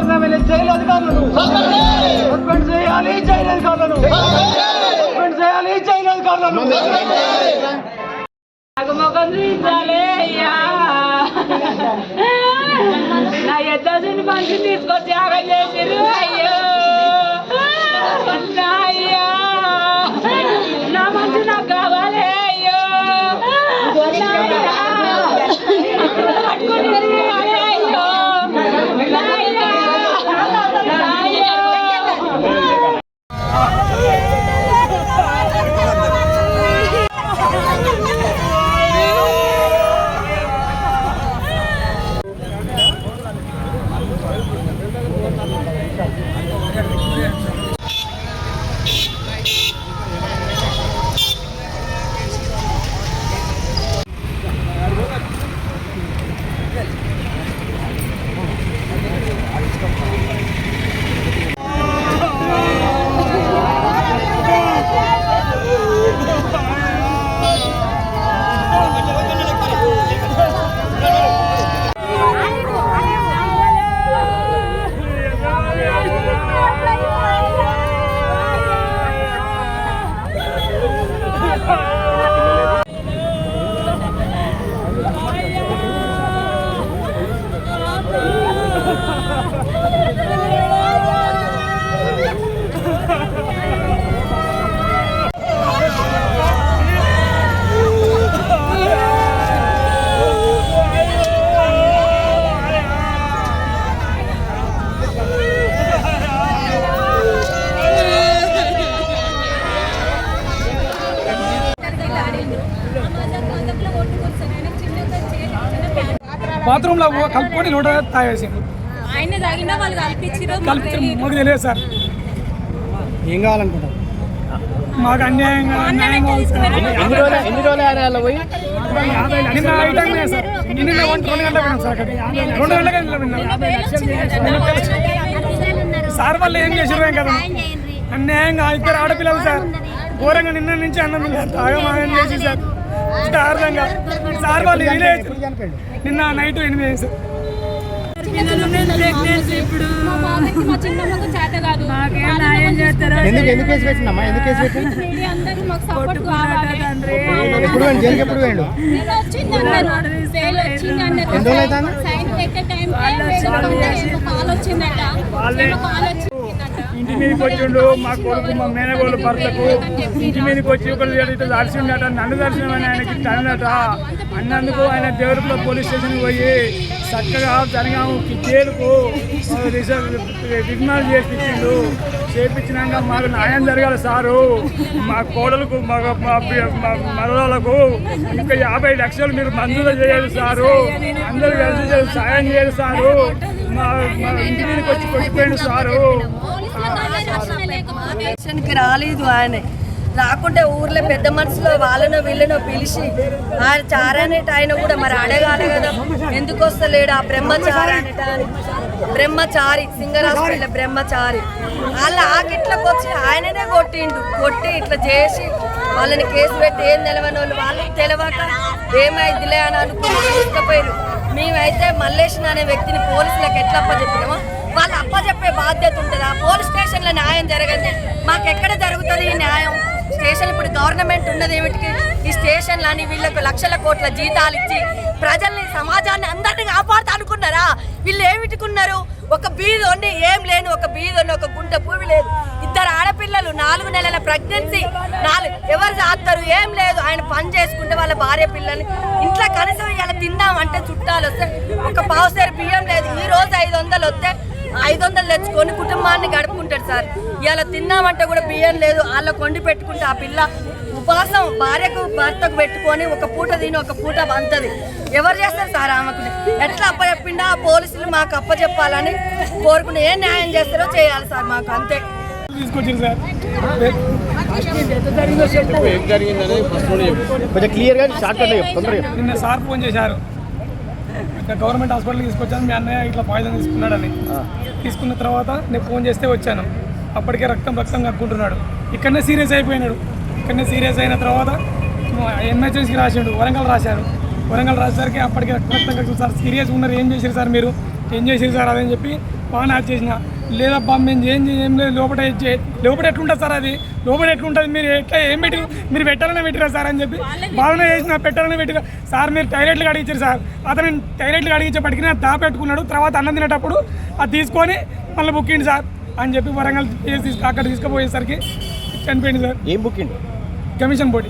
Government jail అధికారులను suspend చేయాలి, jail అధికారులను సస్పెండ్ చేయాలి, జైలు అధికారులను నా ఎద్దని మనిషి తీసుకొచ్చి ఆగం చేసిర్రు. అయ్యో అయ్యో నా మనిషి నాకు కావాలి. అయ్యో పట్టుకొని అయ్యో బాత్రూమ్ లో కలుపుకొని లోట తాగేసి మాకు తెలియదు సార్. ఏం కావాలనుకుంటాం? మాకు అన్యాయంగా నిన్న ఐటమ్ సార్. నిన్న 2 గంటలకు పోయినాం సార్. అక్కడికి 2 గంటలకు సార్ వాళ్ళు ఏం చేసారు కదా అన్యాయంగా 2 ఆడపిల్లలు సార్. ఘోరంగా నిన్న నుంచి అన్నం తాగమాగం చేసి సార్ దారుణంగా సార్ వాళ్ళు నిన్న నైట్ 8 సార్. ఇంటి మీదకి వచ్చిండు మా కొడుకు మా మేనగోళ్ళు భర్తకు ఇంటి మీదకి వచ్చి ఒకరు దర్శిండట. నన్ను దర్శనమని ఆయనకి అన్నట. అన్నందుకు ఆయన దేవరపల్లి పోలీస్ స్టేషన్కి పోయి చక్కగా జరగాము జైలుకు రిమాండ్ చేపించిండు. చేపించినాక మాకు న్యాయం జరగాలి సారు. మా కోడలకు మా మరలకు ఇంకా 50 లక్షలు మీరు మంజూరు చేయాలి సారు. అందరూ కలిసి సాయం చేయాలి సారు. మా ఇంటి మీదకి వచ్చి కొట్టిపోయిండు సారు. రాలేదు ఆయన రాకుంటే ఊర్లో పెద్ద మనుషులు వాళ్ళనో వీళ్ళనో పిలిచి ఆయన చారనేట ఆయన కూడా మరి అడగాలి కదా, ఎందుకు వస్తలేడు ఆ బ్రహ్మచారి సింగరాజు బ్రహ్మచారి వాళ్ళ ఆకిట్లకు వచ్చి ఆయననే కొట్టి ఇట్లా చేసి వాళ్ళని కేసు పెట్టి ఏం నిలవని వాళ్ళకి తెలియక ఏమైందిలే అని అనుకుని తీసుకుపోయారు. మేమైతే మల్లేషన్ అనే వ్యక్తిని పోలీసులకు ఎట్లా అప్పచెప్పినామో వాళ్ళు అప్పచెప్పే బాధ్యత ఉంటుంది. ఆ పోలీస్ స్టేషన్లో న్యాయం జరగదు. మాకెక్కడ జరుగుతుంది ఈ న్యాయం? స్టేషన్ ఇప్పుడు గవర్నమెంట్ ఉన్నది ఏమిటికి? ఈ స్టేషన్లు అని వీళ్ళకు లక్షల కోట్ల జీతాలు ఇచ్చి ప్రజల్ని సమాజాన్ని అందరినీ కాపాడుతా అనుకున్నారా? వీళ్ళు ఏమిటికున్నారు? ఒక బీదోని ఏం లేని ఒక బీదోని ఒక గుంట భూమి లేదు. 2 ఆడపిల్లలు 4 నెలల ప్రెగ్నెన్సీ ఎవరు చేస్తారు? ఏం లేదు. ఆయన పని చేసుకుంటే వాళ్ళ భార్య పిల్లల్ని ఇంట్లో కనీసం ఇలా తిందామంటే చుట్టాలు వస్తే ఒక పావుసేరు బియ్యం లేదు. ఈ రోజు 500 వస్తే 500 తెచ్చుకొని కుటుంబాన్ని గడుపుకుంటాడు సార్. ఇలా తిన్నామంటే కూడా బియ్యం లేదు. వాళ్ళ కొండి పెట్టుకుంటే ఆ పిల్ల ఉపవాసం భార్యకు భర్తకు పెట్టుకొని ఒక పూట తిని ఒక పూట అంతది. ఎవరు చేస్తారు సార్ ఆమెకు? ఎట్లా అప్పచెప్పిండా ఆ పోలీసులు మాకు అప్పచెప్పాలని కోరుకుని ఏం న్యాయం చేస్తారో చేయాలి సార్. మాకు అంతే. నిన్న సార్ ఫోన్ చేశారు, గవర్నమెంట్ హాస్పిటల్కి తీసుకొచ్చాను, మీ అన్నయ్య ఇట్లా పాయిజన్ తీసుకున్నాడని. తీసుకున్న తర్వాత నేను ఫోన్ చేస్తే వచ్చాను. అప్పటికే రక్తం కక్కుంటున్నాడు. ఇక్కడనే సీరియస్ అయిపోయినాడు. ఇక్కడనే సీరియస్ అయిన తర్వాత ఎమర్జెన్సీకి రాసాడు, వరంగల్ రాశారు. వరంగల్ రాసేసరికి అప్పటికే రక్తం కక్కుతుంది. సార్ సీరియస్ ఉన్నారు, ఏం చేశారు సార్, మీరు ఏం చేశారు సార్ అదని చెప్పి బాగా యాడ్ చేసిన. లేదబ్బా మేము ఏం లేదు, లోపల ఎట్లుంటుంది సార్, అది లోపల ఎట్లుంటుంది, మీరు ఎట్లా ఏం పెట్టి మీరు పెట్టాలనే పెట్టిరా సార్ అని చెప్పి బాగానే చేసిన, పెట్టాలనే పెట్టిరా సార్, మీరు టాయిలెట్లు అడిగించారు సార్. అతను టాయిలెట్లు అడిగించేపటికి నేను దాపెట్టుకున్నాడు. తర్వాత అన్నం తినేటప్పుడు అది తీసుకొని మళ్ళీ బుక్కిండి సార్ అని చెప్పి వరంగల్ అక్కడ తీసుకుపోయేసరికి చనిపోయింది సార్. ఏం బుక్కిండి? కమిషన్ పోటీ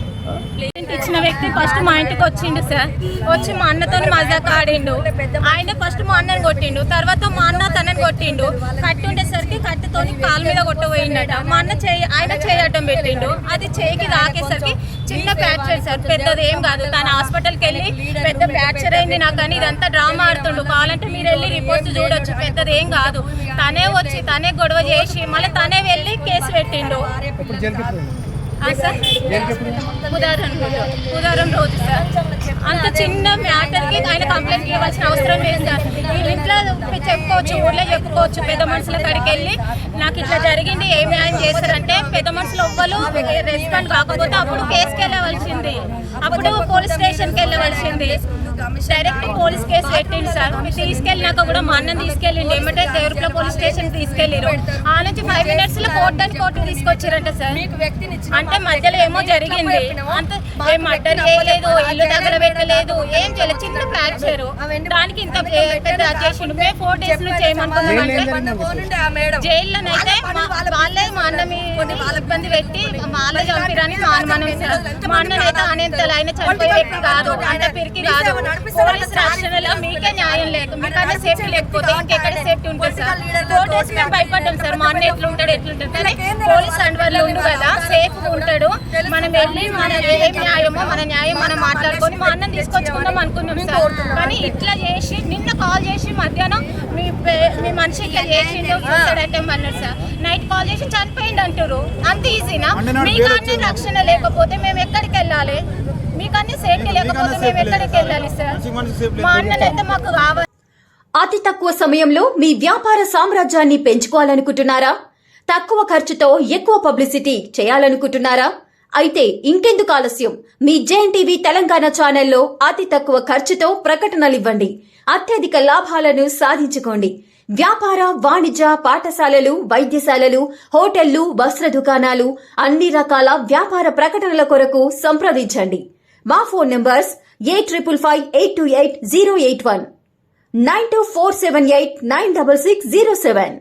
ఇచ్చిన వ్యక్తి ఫస్ట్ మా ఇంటికి వచ్చిండు సార్. వచ్చి మా అన్నతో మజాక్ ఆడిండు. ఆయన ఫస్ట్ మా అన్నని కొట్టిండు, తర్వాత మా అన్న తనని కొట్టిండు. కట్టి ఉండేసరికి కట్టితోని కాలు మీద కొట్టబోయిండట. మా అన్న ఆయన చేయటం పెట్టిండు. అది చేయికి తాకేసరికి చిన్న ఫ్రాక్చర్ సార్, పెద్దది ఏం కాదు. తన హాస్పిటల్కి వెళ్ళి పెద్ద ఫ్రాక్చర్ అయింది నాకు అని ఇదంతా డ్రామా ఆడుతుండు. కావాలంటే మీరు వెళ్ళి రిపోర్ట్స్ చూడొచ్చు, పెద్దది ఏం కాదు. తనే వచ్చి తనే గొడవ చేసి మళ్ళీ తనే వెళ్ళి కేసు పెట్టిండు సార్. ఉదాహరణ రోజు సార్. అంత చిన్న మ్యాటర్కి ఆయన కంప్లైంట్ ఇవ్వాల్సిన అవసరం లేదు సార్. వీళ్ళ ఇంట్లో చెప్పుకోవచ్చు, ఊళ్ళో చెప్పుకోవచ్చు. పెద్ద మనుషుల కాడికి వెళ్ళి నాకు ఇట్లా జరిగింది, ఏం న్యాయం చేస్తారంటే పెద్ద మనుషులు ఎవ్వరు రెస్పాండ్ కాకపోతే అప్పుడు కేసుకి వెళ్ళవలసింది, అప్పుడు పోలీస్ స్టేషన్కి వెళ్ళవలసింది. డైరెక్ట్ పోలీస్ కేసు పెట్టిండు సార్. తీసుకెళ్ళినాక కూడా మా అన్నని తీసుకెళ్ళిండి. ఏమంటే దేవరపల్లి పోలీస్ స్టేషన్ తీసుకెళ్ళిరు. ఆ నుంచి 5 minutes లో కోర్టు తీసుకొచ్చారంట సార్. అంటే మధ్యలో ఏమో జరిగింది, అంత ఏం మర్డర్ చేయలేదు, ఇల్లు దగ్గర పెట్టలేదు, ఏం చేయలేదు, చిన్న ఫ్రాక్చర్. దానికి ఇంత పెద్ద చేసిండు. మేము 4 days నుంచి ఏమనుకున్నామంటే జైల్లోనైతే వాళ్ళే మా అన్న ఇబ్బంది పెట్టి వాళ్ళే చంపిరని మా అనుమానం సార్. మా అన్ననైతే అనేంతలు ఆయన చనిపోయే వ్యక్తి కాదు, అంత పిరికి కాదు. పోలీస్ రక్షణలో మీకే న్యాయం లేదు, మీకన్నా సేఫ్టీ లేకపోతే ఇంకెక్కడ సేఫ్టీ ఉంటుంది సార్. 4 days మేము భయపడ్డాం సార్. మా అన్న ఎట్లుంటాడు కానీ పోలీస్ అండర్లో ఉండు కదా, సేఫ్ ఉంటాడు. మనం వెళ్ళి మన ఏం న్యాయమో మన న్యాయం మనం మాట్లాడుకొని మా అన్నం తీసుకొచ్చుకుందాం అనుకున్నాం సార్. కానీ ఇట్లా చేసి నిన్న కాల్ చేసి మధ్యాహ్నం మీ మనిషికి చేసిండు సూసైడ్ అటెంప్ట్ అన్నాడు సార్. నైట్ కాల్ చేసి చనిపోయింది అంటారు. అంత ఈజీనా? మీకన్నీ రక్షణ లేకపోతే మేము ఎక్కడికి వెళ్ళాలి? మీకన్నీ సేఫ్టీ లేకపోతే మేము ఎక్కడికి వెళ్ళాలి సార్? మా అన్ననైతే మాకు కావాలి. అతి తక్కువ సమయంలో మీ వ్యాపార సామ్రాజ్యాన్ని పెంచుకోవాలనుకుంటున్నారా? తక్కువ ఖర్చుతో ఎక్కువ పబ్లిసిటీ చేయాలనుకుంటున్నారా? అయితే ఇంకెందుకు ఆలస్యం? మీ జేఎన్టీవీ తెలంగాణ ఛానల్లో అతి తక్కువ ఖర్చుతో ప్రకటనలివ్వండి. అత్యధిక లాభాలను సాధించుకోండి. వ్యాపార, వాణిజ్య, పాఠశాలలు, వైద్యశాలలు, హోటళ్లు, వస్త్ర దుకాణాలు, అన్ని రకాల వ్యాపార ప్రకటనల కొరకు సంప్రదించండి. మా ఫోన్ నంబర్స్ 8558280881 9247896607.